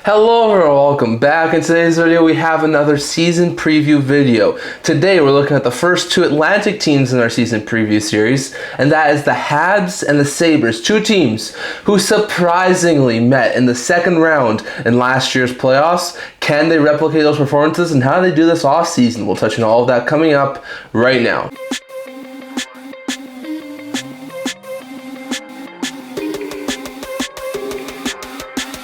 Hello everyone, welcome back. In today's video we have another season preview video. Today we're looking at the first two Atlantic teams in our season preview series, and that is the Habs and the Sabres, two teams who surprisingly met in the second round in last year's playoffs. Can they replicate those performances, and how do they do this off season? We'll touch on all of that coming up right now.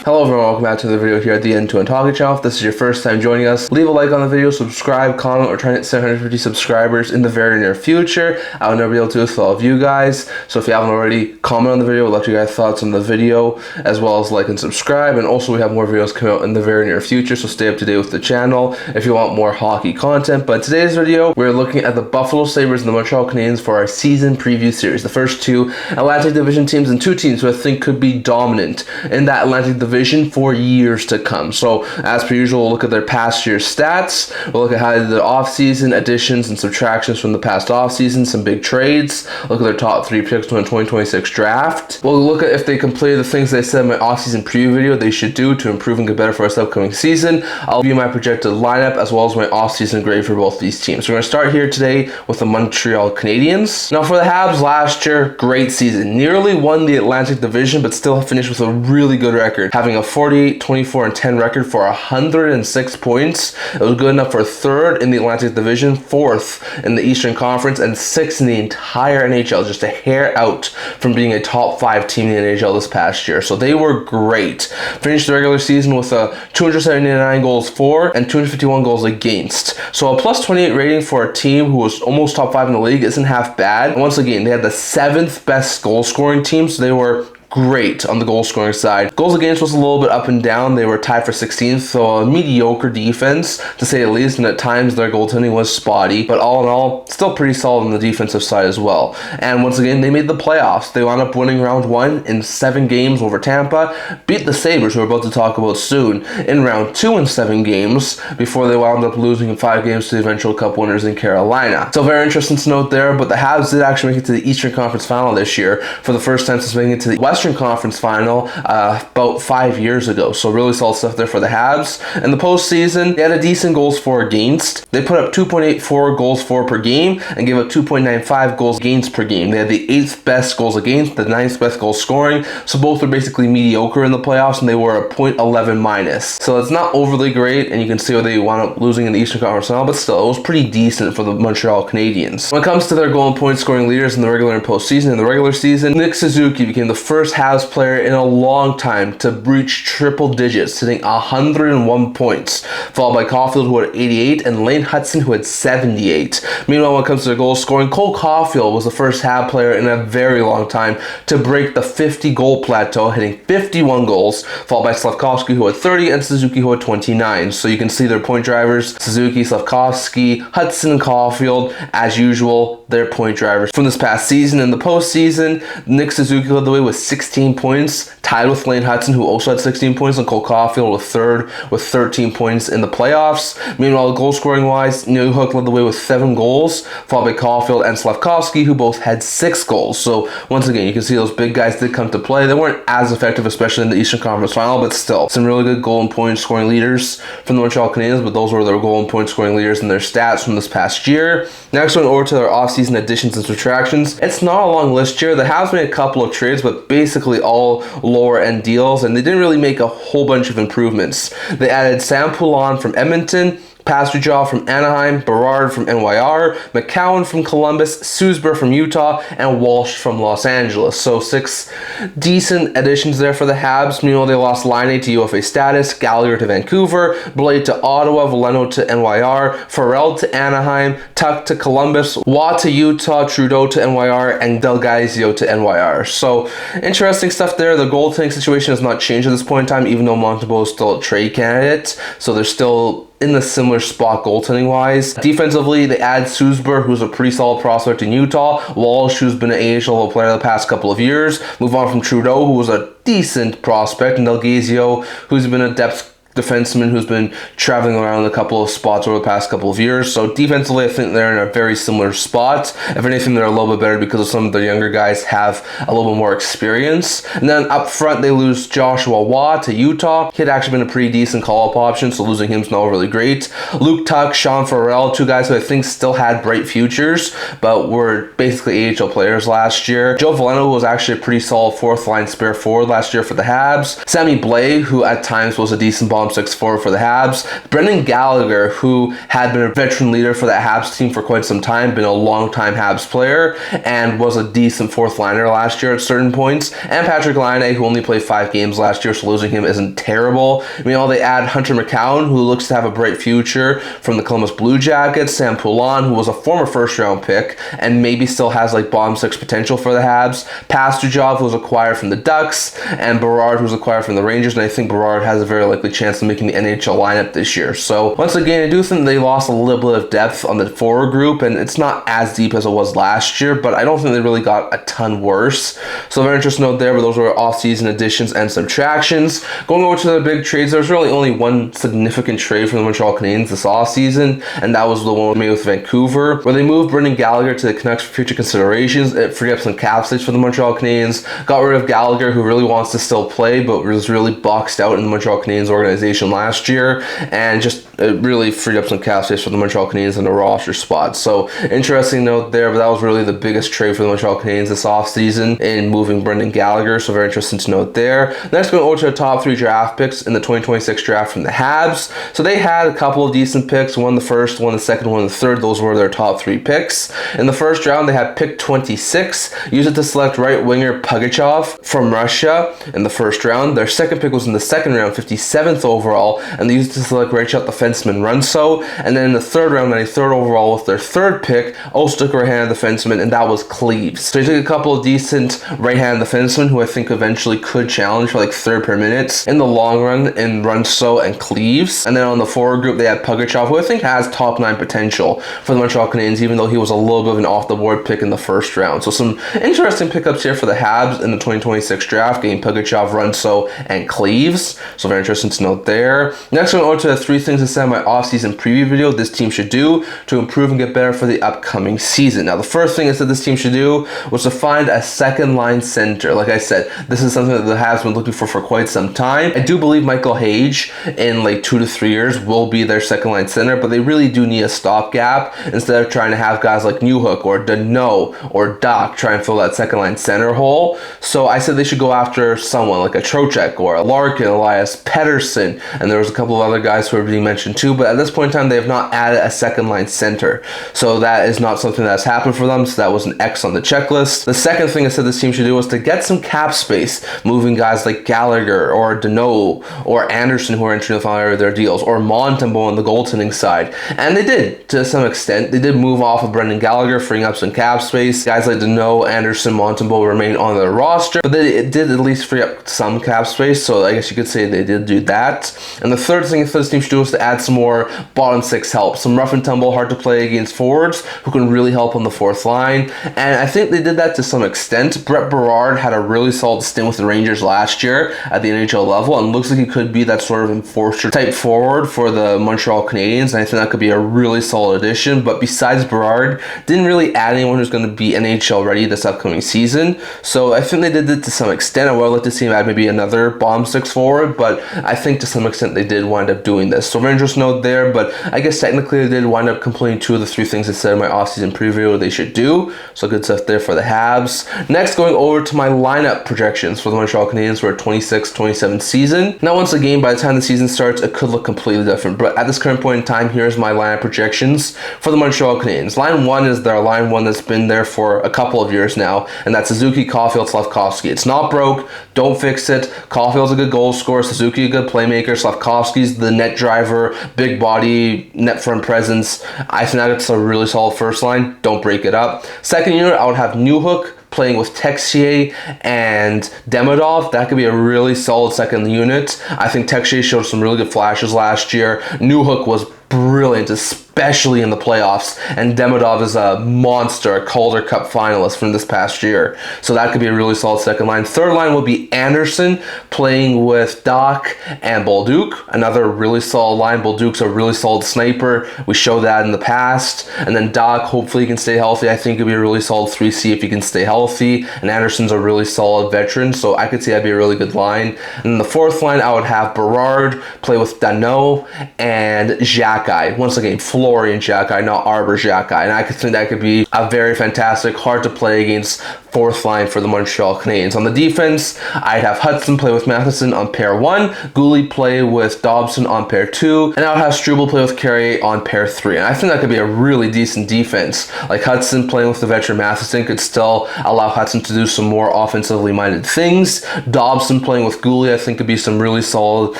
Hello everyone, welcome back to the video here at the End-to-End Talking Channel. If this is your first time joining us, leave a like on the video, subscribe, comment. We're trying to hit 750 subscribers in the very near future. I will never be able to do this for all of you guys. So if you haven't already, comment on the video. We'd love you guys' thoughts on the video, as well as like and subscribe. And also we have more videos coming out in the very near future, so stay up to date with the channel if you want more hockey content. But in today's video, we're looking at the Buffalo Sabres and the Montreal Canadiens for our season preview series. The first two Atlantic Division teams and two teams who I think could be dominant in that Atlantic Division for years to come. So as per usual, we'll look at their past year's stats. We'll look at how they did the off-season additions and subtractions from the past off-season, some big trades. Look at their top three picks from the 2026 draft. We'll look at if they completed the things they said in my off-season preview video they should do to improve and get better for this upcoming season. I'll view my projected lineup as well as my off-season grade for both these teams. So we're going to start here today with the Montreal Canadiens. Now for the Habs last year, great season. Nearly won the Atlantic Division, but still finished with a really good record, having a 48, 24, and 10 record for 106 points. It was good enough for third in the Atlantic Division, fourth in the Eastern Conference, and sixth in the entire NHL, just a hair out from being a top 5 team in the NHL this past year. So they were great. Finished the regular season with a 279 goals for and 251 goals against. So a plus 28 rating for a team who was almost top 5 in the league isn't half bad. And once again, they had the 7th best goal scoring team, so they were great on the goal scoring side. Goals against was a little bit up and down. They were tied for 16th, so a mediocre defense to say the least, and at times their goaltending was spotty, but all in all, still pretty solid on the defensive side as well. And once again, they made the playoffs. They wound up winning round 1 in 7 games over Tampa, beat the Sabres, who we're about to talk about soon, in round 2 in 7 games, before they wound up losing in 5 games to the eventual Cup winners in Carolina. So very interesting to note there, but the Habs did actually make it to the Eastern Conference Final this year for the first time since making it to the Western Conference Final about 5 years ago. So really solid stuff there for the Habs. In the postseason, they had a decent goals for against. They put up 2.84 goals for per game and gave up 2.95 goals against per game. They had the 8th best goals against, the 9th best goals scoring. So both were basically mediocre in the playoffs, and they were a .11 minus. So it's not overly great, and you can see where they wound up losing in the Eastern Conference Final, but still, it was pretty decent for the Montreal Canadiens. When it comes to their goal and point scoring leaders in the regular and postseason, in the regular season, Nick Suzuki became the first Habs player in a long time to breach triple digits, hitting 101 points, followed by Caulfield, who had 88, and Lane Hutson, who had 78. Meanwhile, when it comes to their goal scoring, Cole Caulfield was the first Hab player in a very long time to break the 50 goal plateau, hitting 51 goals, followed by Slavkovsky, who had 30, and Suzuki, who had 29. So you can see their point drivers, Suzuki, Slavkovsky, Hutson, and Caulfield, as usual, their point drivers from this past season. In the postseason, Nick Suzuki led the way with 16 points, tied with Lane Hutson, who also had 16 points, and Cole Caulfield with third with 13 points in the playoffs. Meanwhile, goal scoring wise, Newhook led the way with 7 goals, followed by Caulfield and Slavkovsky, who both had 6 goals. So once again, you can see those big guys did come to play. They weren't as effective, especially in the Eastern Conference Final, but still some really good goal and point scoring leaders from the Montreal Canadiens, but those were their goal and point scoring leaders in their stats from this past year. Next one over to their offseason additions and subtractions. It's not a long list here. The Habs made a couple of trades, but basically all lower end deals, and they didn't really make a whole bunch of improvements. They added Sam Poulin from Edmonton, Pastujaw from Anaheim, Berard from NYR, McCowan from Columbus, Szuber from Utah, and Walsh from Los Angeles. So 6 decent additions there for the Habs. Meanwhile, they lost Laine to UFA status, Gallagher to Vancouver, Blade to Ottawa, Veleno to NYR, Farrell to Anaheim, Tuch to Columbus, Watt to Utah, Trudeau to NYR, and Delgazio to NYR. So interesting stuff there. The goaltending situation has not changed at this point in time, even though Montembeault is still a trade candidate. So they're still in a similar spot goaltending wise. Defensively, they add Szuber, who's a pretty solid prospect in Utah, Walsh, who's been an AHL player the past couple of years, move on from Trudeau, who was a decent prospect, and Delgazio, who's been a depth defenseman who's been traveling around a couple of spots over the past couple of years. So defensively, I think they're in a very similar spot. If anything, they're a little bit better because of some of the younger guys have a little bit more experience. And then up front, they lose Joshua Waugh to Utah. He had actually been a pretty decent call-up option, so losing him's not really great. Luke Tuch, Sean Farrell, two guys who I think still had bright futures, but were basically AHL players last year. Joe Veleno was actually a pretty solid fourth-line spare forward last year for the Habs. Sammy Blais, who at times was a decent bottom six forward for the Habs. Brendan Gallagher, who had been a veteran leader for that Habs team for quite some time, been a long-time Habs player, and was a decent fourth-liner last year at certain points. And Patrick Laine, who only played 5 games last year, so losing him isn't terrible. Meanwhile, they add Hunter McCown, who looks to have a bright future from the Columbus Blue Jackets. Sam Poulin, who was a former first-round pick and maybe still has like bottom six potential for the Habs. Pastujov, who was acquired from the Ducks, and Berard, who was acquired from the Rangers. And I think Berard has a very likely chance of making the NHL lineup this year. So once again, I do think they lost a little bit of depth on the forward group, and it's not as deep as it was last year, but I don't think they really got a ton worse. So very interesting note there, but those were off-season additions and subtractions. Going over to the big trades, there's really only one significant trade from the Montreal Canadiens this offseason, and that was the one made with Vancouver, where they moved Brendan Gallagher to the Canucks for future considerations. It freed up some cap space for the Montreal Canadiens, got rid of Gallagher, who really wants to still play, but was really boxed out in the Montreal Canadiens organization last year, and just it really freed up some cap space for the Montreal Canadiens in the roster spot. So interesting note there, but that was really the biggest trade for the Montreal Canadiens this offseason in moving Brendan Gallagher, so very interesting to note there. Next, going over to the top 3 draft picks in the 2026 draft from the Habs. So they had a couple of decent picks, one the first, one the second, one the third. Those were their top 3 picks. In the first round, they had pick 26, used it to select right winger Pugachov from Russia in the first round. Their second pick was in the second round, 57th overall, and they used it to select right shot defenseman Runso. And then in the third round, 93rd overall, with their third pick, also took a right-handed defenseman, and that was Cleves. So they took a couple of decent right-handed defensemen who I think eventually could challenge for like third per minutes in the long run in Runso and Cleves. And then on the forward group, they had Pugachov, who I think has top 9 potential for the Montreal Canadiens, even though he was a little bit of an off-the-board pick in the first round. So some interesting pickups here for the Habs in the 2026 draft, getting Pugachov, Runso, and Cleves. So very interesting to note there. Next, going over to the 3 things I said in my off-season preview video this team should do to improve and get better for the upcoming season. Now, the first thing I said this team should do was to find a second-line center. Like I said, this is something that the Habs have been looking for quite some time. I do believe Michael Hage in like 2 to 3 years will be their second-line center, but they really do need a stopgap instead of trying to have guys like Newhook or Deneau or Doc try and fill that second-line center hole. So I said they should go after someone like a Trocheck or a Larkin, Elias Pettersson, and there was a couple of other guys who were being mentioned too, but at this point in time, they have not added a second-line center. So that is not something that's happened for them, so that was an X on the checklist. The second thing I said this team should do was to get some cap space, moving guys like Gallagher or Deneau or Anderson, who are entering the final area of their deals, or Montembeault on the goaltending side. And they did, to some extent. They did move off of Brendan Gallagher, freeing up some cap space. Guys like Deneau, Anderson, Montembeault remain on their roster, but it did at least free up some cap space, so I guess you could say they did do that. And the third thing this team should do is to add some more bottom 6 help, some rough and tumble, hard to play against forwards who can really help on the fourth line. And I think they did that to some extent. Brett Berard had a really solid stint with the Rangers last year at the NHL level, and looks like he could be that sort of enforcer type forward for the Montreal Canadiens, and I think that could be a really solid addition. But besides Berard, didn't really add anyone who's going to be NHL ready this upcoming season. So I think they did it to some extent. I would like to see him add maybe another bottom 6 forward, but I think to some extent they did wind up doing this. So very interesting note there, but I guess technically they did wind up completing 2 of the 3 things I said in my offseason preview they should do. So good stuff there for the Habs. Next, going over to my lineup projections for the Montreal Canadiens for a 26-27 season. Now, once again, by the time the season starts, it could look completely different, but at this current point in time, here's my lineup projections for the Montreal Canadiens. Line 1 is their line 1 that's been there for a couple of years now, and that's Suzuki, Caulfield, Slavkovsky. It's not broke. Don't fix it. Caulfield's a good goal scorer. Suzuki a good playmaker. Slavkovsky's the net driver, big body, net front presence. I think that's a really solid first line. Don't break it up. Second unit, I would have Newhook playing with Texier and Demidov. That could be a really solid second unit. I think Texier showed some really good flashes last year. Newhook was brilliant, especially in the playoffs. And Demidov is a monster, a Calder Cup finalist from this past year. So that could be a really solid second line. Third line would be Anderson playing with Tuch and Bolduc. Another really solid line. Bolduc's a really solid sniper. We showed that in the past. And then Tuch, hopefully he can stay healthy. I think it'd be a really solid 3C if he can stay healthy. And Anderson's a really solid veteran, so I could see that'd be a really good line. And then the fourth line, I would have Berard play with Danault and Xhekaj. Once again, Florian Xhekaj, not Arbor Xhekaj. And I could think that could be a very fantastic, hard to play against fourth line for the Montreal Canadiens. On the defense, I'd have Hudson play with Matheson on pair 1, Goulet play with Dobson on pair 2, and I would have Struble play with Carrier on pair 3. And I think that could be a really decent defense. Like Hudson playing with the veteran Matheson could still allow Hudson to do some more offensively minded things. Dobson playing with Goulet, I think could be some really solid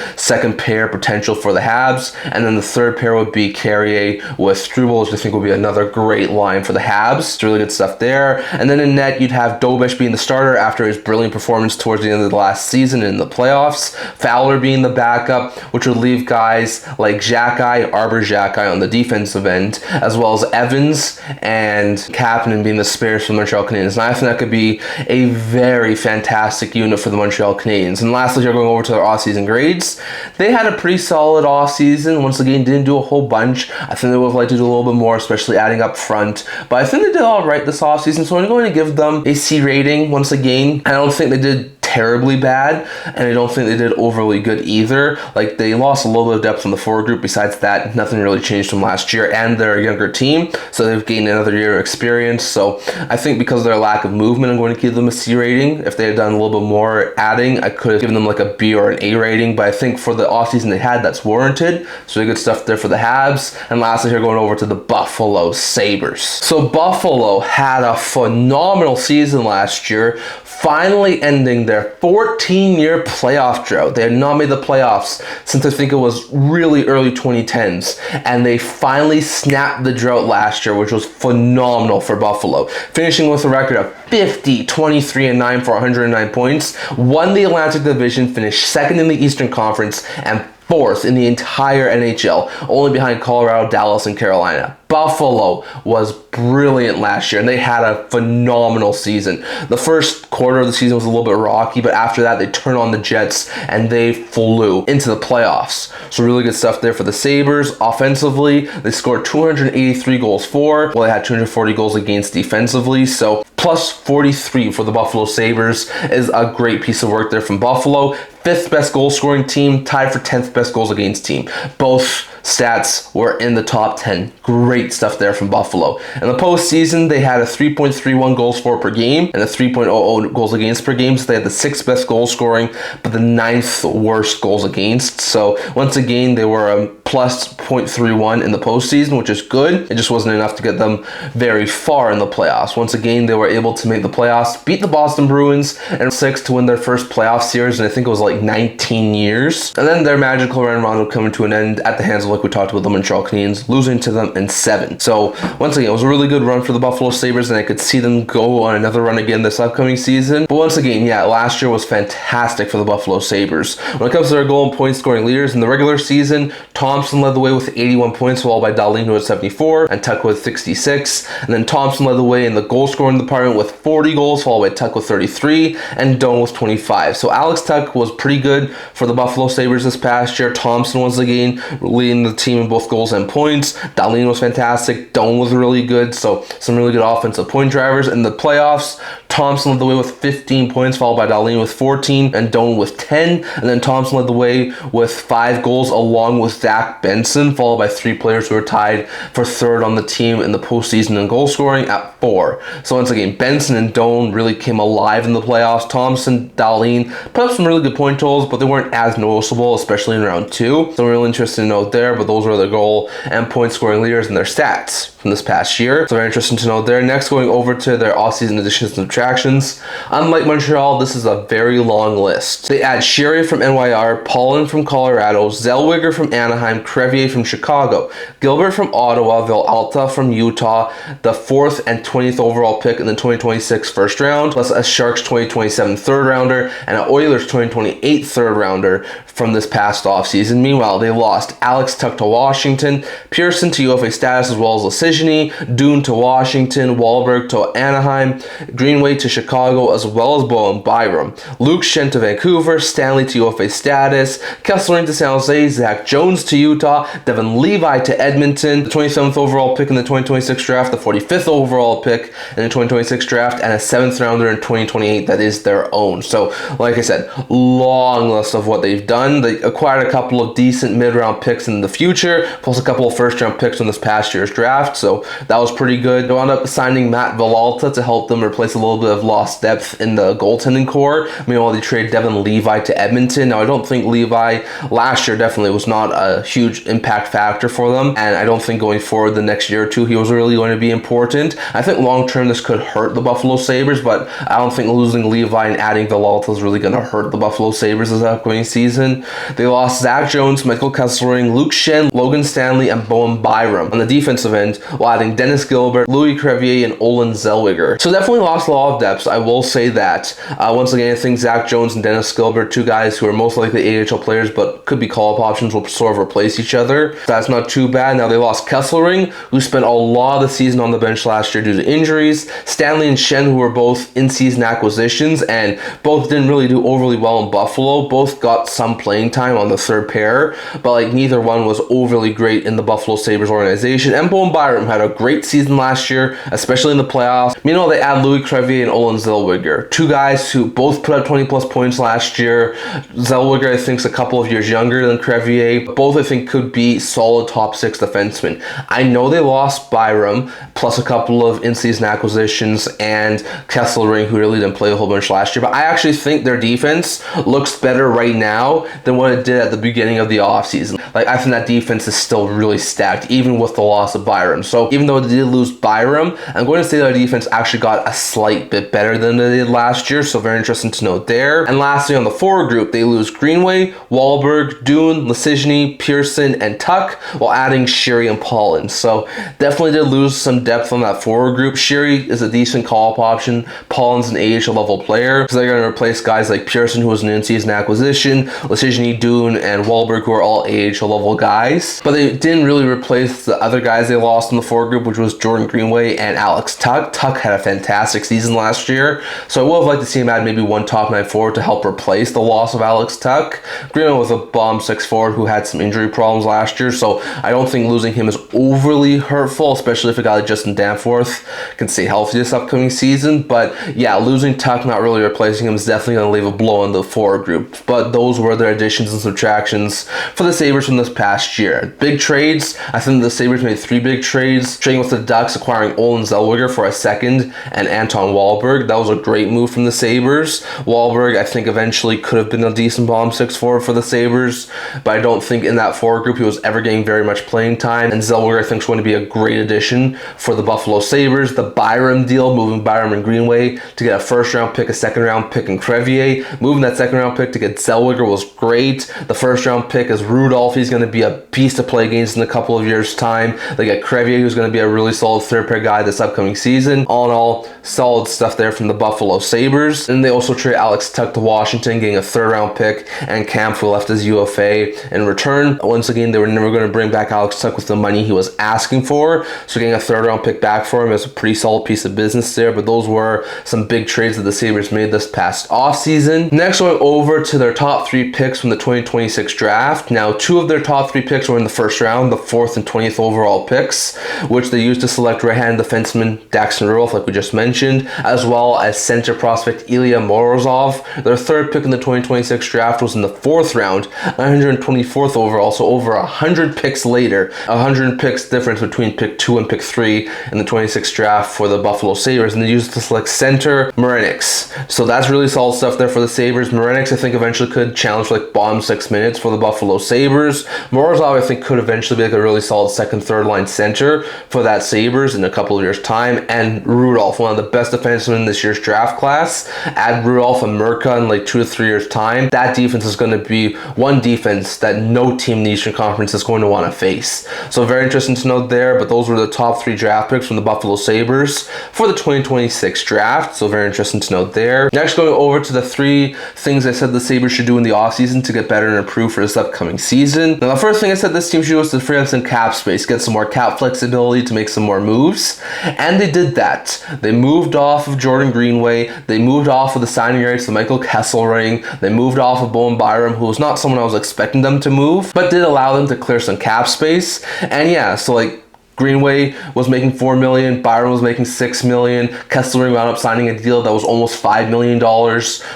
second pair potential for the Habs. And then the third pair would be Carrier with Struble, which I think would be another great line for the Habs. It's really good stuff there. And then in net, you'd have Dobish being the starter after his brilliant performance towards the end of the last season in the playoffs. Fowler being the backup, which would leave guys like Xhekaj, Arbor Xhekaj on the defensive end, as well as Evans and Kapanen being the spares for the Montreal Canadiens. And I think that could be a very fantastic unit for the Montreal Canadiens. And lastly, here going over to their off-season grades, they had a pretty solid off-season. Once again, didn't do a whole bunch. I think they would have liked to do a little bit more, especially adding up front. But I think they did all right this off-season, so I'm going to give them a C rating once again. I don't think they did terribly bad, and I don't think they did overly good either. Like, they lost a little bit of depth in the forward group. Besides that, nothing really changed from last year, and they're a younger team, so they've gained another year of experience. So I think because of their lack of movement, I'm going to give them a C rating. If they had done a little bit more adding, I could have given them like a B or an A rating, but I think for the offseason they had, that's warranted. So really good stuff there for the Habs. And lastly, here going over to the Buffalo Sabres. So Buffalo had a phenomenal season last year, finally ending their 14-year playoff drought. They had not made the playoffs since I think it was really early 2010s, and they finally snapped the drought last year, which was phenomenal for Buffalo, finishing with a record of 50, 23, and 9 for 109 points, won the Atlantic Division, finished second in the Eastern Conference, and fourth in the entire NHL, only behind Colorado, Dallas, and Carolina. Buffalo was brilliant last year, and they had a phenomenal season. The first quarter of the season was a little bit rocky, but after that, they turned on the Jets, and they flew into the playoffs. So really good stuff there for the Sabres. Offensively, they scored 283 goals for. Well, they had 240 goals against defensively, so plus 43 for the Buffalo Sabres is a great piece of work there from Buffalo. 5th best goal scoring team, tied for 10th best goals against team. Both stats were in the top 10. Great stuff there from Buffalo. In the postseason, they had a 3.31 goals for per game and a 3.00 goals against per game. So they had the 6th best goal scoring, but the 9th worst goals against. So once again, they were a plus 0.31 in the postseason, which is good. It just wasn't enough to get them very far in the playoffs. Once again, they were able to make the playoffs, beat the Boston Bruins, and 6 to win their first playoff series, and I think it was like 19 years. And then their magical run would come to an end at the hands of, like we talked about, the Montreal Canadiens, losing to them in 7. So once again, it was a really good run for the Buffalo Sabres, and I could see them go on another run again this upcoming season. But once again, yeah, last year was fantastic for the Buffalo Sabres. When it comes to their goal and point scoring leaders in the regular season, Thompson led the way with 81 points, followed by Dahlin, who had 74, and Tuch with 66. And then Thompson led the way in the goal scoring department with 40 goals, followed by Tuch with 33, and Doan with 25. So Alex Tuch was pretty good for the Buffalo Sabres this past year. Thompson was again leading the team in both goals and points. Dahlin was fantastic. Doan was really good. So some really good offensive point drivers. In the playoffs, Thompson led the way with 15 points, followed by Dahlin with 14, and Doan with 10. And then Thompson led the way with 5 goals, along with Zach Benson, followed by 3 players who were tied for third on the team in the postseason in goal scoring at 4. So once again, Benson and Doan really came alive in the playoffs. Thompson, Dahlin put up some really good point totals, but they weren't as noticeable, especially in round 2. So I'm really interested to note there, but those are the goal and point scoring leaders and their stats. from this past year. So very interesting to know there. Next, going over to their offseason additions and subtractions. Unlike Montreal, this is a very long list. They add Sheary from NYR, Paulin from Colorado, Zellweger from Anaheim, Crevier from Chicago, Gilbert from Ottawa, Villalta from Utah, the 4th and 20th overall pick in the 2026 first round, plus a Sharks 2027 third rounder and an Oilers 2028 third rounder from this past offseason. Meanwhile, they lost Alex Tuch to Washington, Pearson to UFA status as well as Lesizhny, Dune to Washington, Wahlberg to Anaheim, Greenway to Chicago as well as Byram, Luke Schenn to Vancouver, Stanley to UFA status, Kesselring to San Jose, Zach Jones to Utah, Devin Levi to Edmonton, the 27th overall pick in the 2026 draft, the 45th overall pick in the 2026 draft, and a 7th rounder in 2028 that is their own. So, like I said, long list of what they've done. They acquired a couple of decent mid-round picks in the future, plus a couple of first-round picks from this past year's draft, so that was pretty good. They wound up signing Matt Villalta to help them replace a little bit of lost depth in the goaltending core. Meanwhile, they traded Devin Levi to Edmonton. Now, I don't think Levi last year definitely was not a huge impact factor for them, and I don't think going forward the next year or two he was really going to be important. I think long-term this could hurt the Buffalo Sabres, but I don't think losing Levi and adding Villalta is really going to hurt the Buffalo Sabres this upcoming season. They lost Zach Jones, Michael Kesselring, Luke Schenn, Logan Stanley, and Byram on the defensive end, while adding Dennis Gilbert, Louis Crevier, and Olen Zellweger. So definitely lost a lot of depth, I will say that. Once again, I think Zach Jones and Dennis Gilbert, two guys who are most likely AHL players but could be call-up options, will sort of replace each other. So that's not too bad. Now they lost Kesselring, who spent a lot of the season on the bench last year due to injuries, Stanley and Schenn, who were both in-season acquisitions and both didn't really do overly well in Buffalo. Both got some playing time on the third pair, but like neither one was overly great in the Buffalo Sabres organization. And Byram had a great season last year, especially in the playoffs. Meanwhile, they add Louis Crevier and Olen Zellweger, two guys who both put up 20 plus points last year. Zellweger, I think, is a couple of years younger than Crevier. Both, I think, could be solid top 6 defensemen. I know they lost Byram, plus a couple of in-season acquisitions, and Kesselring, who really didn't play a whole bunch last year, but I actually think their defense looks better right now than what it did at the beginning of the offseason. Like, I think that defense is still really stacked, even with the loss of Byram. So even though they did lose Byram, I'm going to say their defense actually got a slight bit better than they did last year, so very interesting to note there. And lastly, on the forward group, they lose Greenway, Wahlberg, Dune, Lesizhny, Pearson, and Tuch, while adding Sheary and Paulin. So definitely did lose some depth on that forward group. Sheary is a decent call-up option. Paulin's an AHL level player, so they're going to replace guys like Pearson, who was an in-season acquisition, Lesizhny, Dune, and Wahlberg, who are all AHL level guys. But they didn't really replace the other guys they lost in the forward group, which was Jordan Greenway and Alex Tuch. Tuch had a fantastic season last year, so I would have liked to see him add maybe one top 9 forward to help replace the loss of Alex Tuch. Greenway was a bomb 6 forward who had some injury problems last year, so I don't think losing him is overly hurtful, especially if a guy like Justin Danforth can stay healthy this upcoming season. But yeah, losing Tuch, not really replacing him, is definitely going to leave a blow in the forward group. But those were their additions and subtractions for the Sabres from this past year. Big trades. I think the Sabres made 3 big trades. Trading with the Ducks, acquiring Olen Zellweger for a second, and Anton Wahlberg. That was a great move from the Sabres. Wahlberg, I think, eventually could have been a decent bomb 6 forward for the Sabres, but I don't think in that forward group he was ever getting very much playing time. And Zellweger, I think, is going to be a great addition for the Buffalo Sabres. The Byram deal, moving Byram and Greenway to get a first-round pick, a second-round pick, and Crevier. Moving that second-round pick to get Zellweger was great. The first-round pick is Rudolph. He's going to be a beast to play against in a couple of years' time. They get Crevier, who's going to be a really solid third-pair guy this upcoming season. All in all, solid stuff there from the Buffalo Sabres. And they also trade Alex Tuch to Washington, getting a third-round pick, and Camp, who left as UFA. In return, once again, they were never going to bring back Alex Tuch with the money he was asking for, so getting a third-round pick back for him is a pretty solid piece of business there. But those were some big trades that the Sabres made this past offseason. Next, going over to their top 3 picks from the 2026 draft. Now, 2 of their top 3 picks were in the first round, the 4th and 20th overall picks, which they used to select right-handed defenseman Daxton Rudolph, like we just mentioned, as well as center prospect Ilya Morozov. Their 3rd pick in the 2026 draft was in the 4th round, 124th overall, so over 100 picks later, 100 picks difference between pick 2 and pick 3 in the 26 draft for the Buffalo Sabres, and they used to select center Marinix. So that's really solid stuff there for the Sabres. Marinix, I think, eventually could challenge for like bottom 6 minutes for the Buffalo Sabres. Morozov, I think, could eventually be like a really solid second, third line center. future for that Sabres in a couple of years' time. And Rudolph, one of the best defensemen in this year's draft class. Add Rudolph and Merca in like 2 to 3 years' time. That defense is going to be one defense that no team in the Eastern Conference is going to want to face. So very interesting to note there, but those were the top 3 draft picks from the Buffalo Sabres for the 2026 draft. So very interesting to note there. Next, going over to the 3 things I said the Sabres should do in the offseason to get better and improve for this upcoming season. Now, the first thing I said this team should do was to free up some cap space, get some more cap flexibility to make some more moves. And they did that. They moved off of Jordan Greenway. They moved off of the signing rights to Michael Kesselring. They moved off of Byram, who was not someone I was expecting them to move, but did allow them to clear some cap space. And yeah, so like Greenway was making $4 million, Byram was making $6 million, Kesselring wound up signing a deal that was almost $5 million.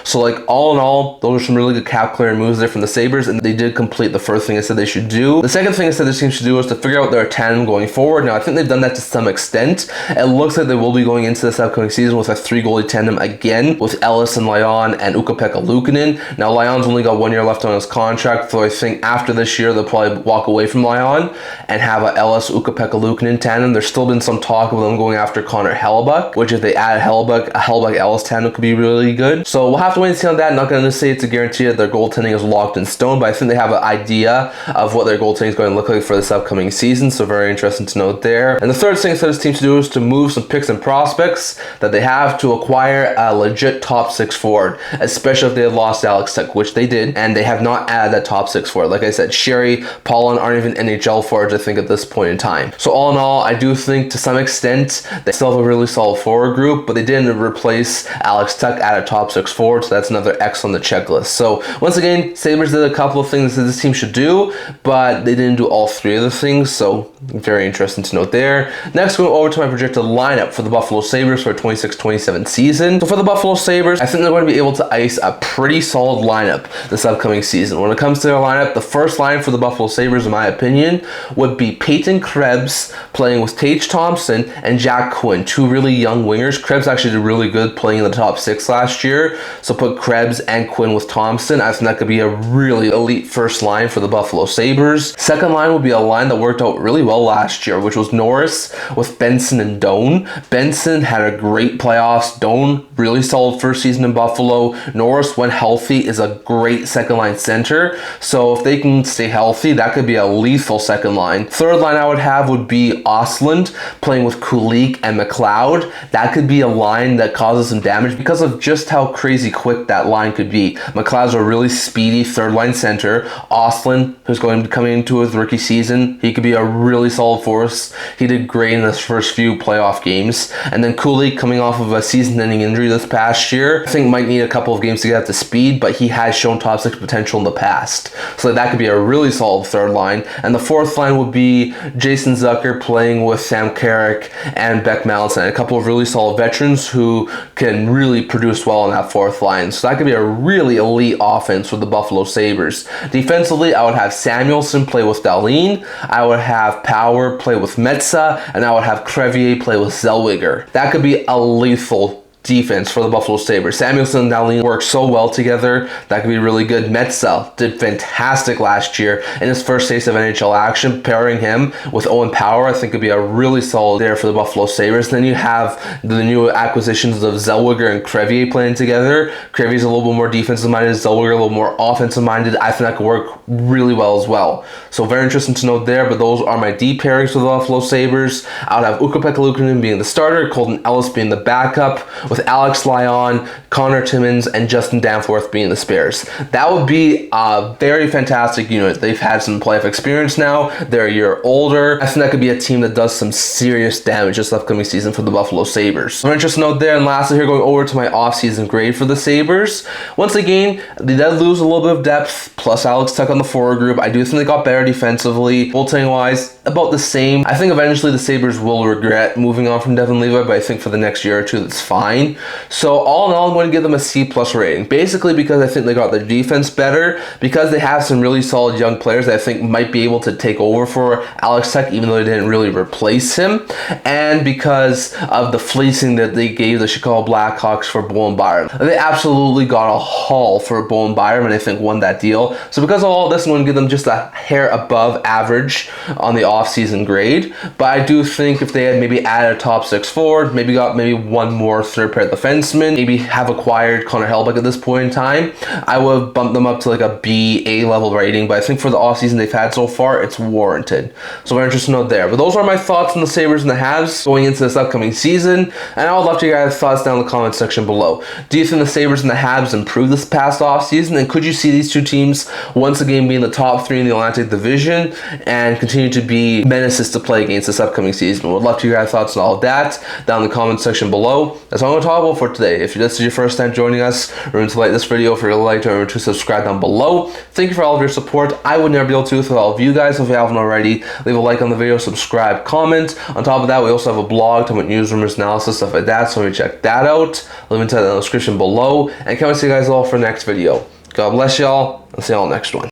So like all in all, those are some really good cap clearing moves there from the Sabres, and they did complete the first thing I said they should do. The second thing I said this team should do was to figure out their tandem going forward. Now I think they've done that to some extent. It looks like they will be going into this upcoming season with a 3-goalie tandem again, with Ellis and Laine and Ukko-Pekka Luukkonen. Now Laine's only got 1 year left on his contract, so I think after this year they'll probably walk away from Laine and have a Ellis, Ukko-Pekka Luukkonen tandem. There's still been some talk of them going after Connor Hellebuyck, which if they add Hellebuyck, a Hellebuyck-Ellis tandem could be really good. So we'll have to wait and see on that. Not going to say it's a guarantee that their goaltending is locked in stone, but I think they have an idea of what their goaltending is going to look like for this upcoming season. So very interesting to note there. And the third thing for this team to do is to move some picks and prospects that they have to acquire a legit top 6 forward, especially if they had lost Alex Tuch, which they did, and they have not added that top 6 forward. Like I said, Sherry, Pollan aren't even NHL forwards, I think, at this point in time. So all in all, I do think to some extent they still have a really solid forward group, but they didn't replace Alex Tuch at a top 6 forward, so that's another X on the checklist. So once again, Sabres did a couple of things that this team should do, but they didn't do all 3 of the things, so very interesting to note there. Next, going over to my projected lineup for the Buffalo Sabres for 26-27 season. So for the Buffalo Sabres, I think they're going to be able to ice a pretty solid lineup this upcoming season. When it comes to their lineup, the first line for the Buffalo Sabres, in my opinion, would be Peyton Krebs playing with Tage Thompson and Jack Quinn, 2 really young wingers. Krebs actually did really good playing in the top 6 last year, so put Krebs and Quinn with Thompson. I think that could be a really elite first line for the Buffalo Sabres. Second line would be a line that worked out really well last year, which was Norris with Benson and Doan. Benson had a great playoffs. Doan, really solid first season in Buffalo. Norris, when healthy, is a great second line center, so if they can stay healthy, that could be a lethal second line. Third line I would have would be Ostlund playing with Kulik and McLeod. That could be a line that causes some damage because of just how crazy quick that line could be. McLeod's a really speedy third line center. Ostlund, who's going to be coming into his rookie season, he could be a really solid force. He did great in his first few playoff games. And then Kulik, coming off of a season-ending injury this past year, I think might need a couple of games to get up to speed, but he has shown top 6 potential in the past. So that could be a really solid third line. And the fourth line would be Jason Zucker playing with Sam Carrick and Beck Mallinson, a couple of really solid veterans who can really produce well on that fourth line. So that could be a really elite offense for the Buffalo Sabres. Defensively, I would have Samuelson play with Dahlin, I would have Power play with Metsa, and I would have Crevier play with Zellweger. That could be a lethal defense for the Buffalo Sabres. Samuelson and Dahlin work so well together. That could be really good. Metsa did fantastic last year in his first taste of NHL action. Pairing him with Owen Power, I think could be a really solid there for the Buffalo Sabres. Then you have the new acquisitions of Zellweger and Crevier playing together. Crevier's a little bit more defensive minded, Zellweger a little more offensive minded. I think that could work really well as well. So very interesting to note there, but those are my D pairings for the Buffalo Sabres. I would have Ukko-Pekka Luukkonen being the starter, Colton Ellis being the backup, with Alex Lyon, Connor Timmins, and Justin Danforth being the spares. That would be a very fantastic unit. They've had some playoff experience now. They're a year older. I think that could be a team that does some serious damage this upcoming season for the Buffalo Sabres. So interesting note there. And lastly, here going over to my offseason grade for the Sabres. Once again, they did lose a little bit of depth, plus Alex Tuch on the forward group. I do think they got better defensively. Goaltending wise, about the same. I think eventually the Sabres will regret moving on from Devin Levi, but I think for the next year or two, that's fine. 9. So all in all, I'm going to give them a C+ rating. Basically because I think they got their defense better, because they have some really solid young players that I think might be able to take over for Alex Tuch, even though they didn't really replace him, and because of the fleecing that they gave the Chicago Blackhawks for Bo and Byram. They absolutely got a haul for Bo and Byram, and I think won that deal. So because of all this, I'm going to give them just a hair above average on the offseason grade. But I do think if they had maybe added a top 6 forward, maybe got one more third pair defenseman, maybe have acquired Connor Hellebuyck at this point in time, I would have bumped them up to like a B, A level rating. But I think for the offseason they've had so far, it's warranted. So very interesting note there. But those are my thoughts on the Sabres and the Habs going into this upcoming season. And I would love to hear your guys' thoughts down in the comment section below. Do you think the Sabres and the Habs improved this past offseason? And could you see these two teams once again being the top 3 in the Atlantic Division and continue to be menaces to play against this upcoming season? Would love to hear your guys' thoughts on all of that down in the comment section below. That's all I'm going to talk about for today. If this is your first time joining us, remember to like this video. If you're like, remember to subscribe down below. Thank you for all of your support. I would never be able to without all of you guys. So if you haven't already, leave a like on the video, subscribe, comment. On top of that, we also have a blog talking about news, rumors, analysis, stuff like that. So check that out. Leave it in the description below. And can't wait to see you guys all for the next video. God bless y'all, and see y'all next one.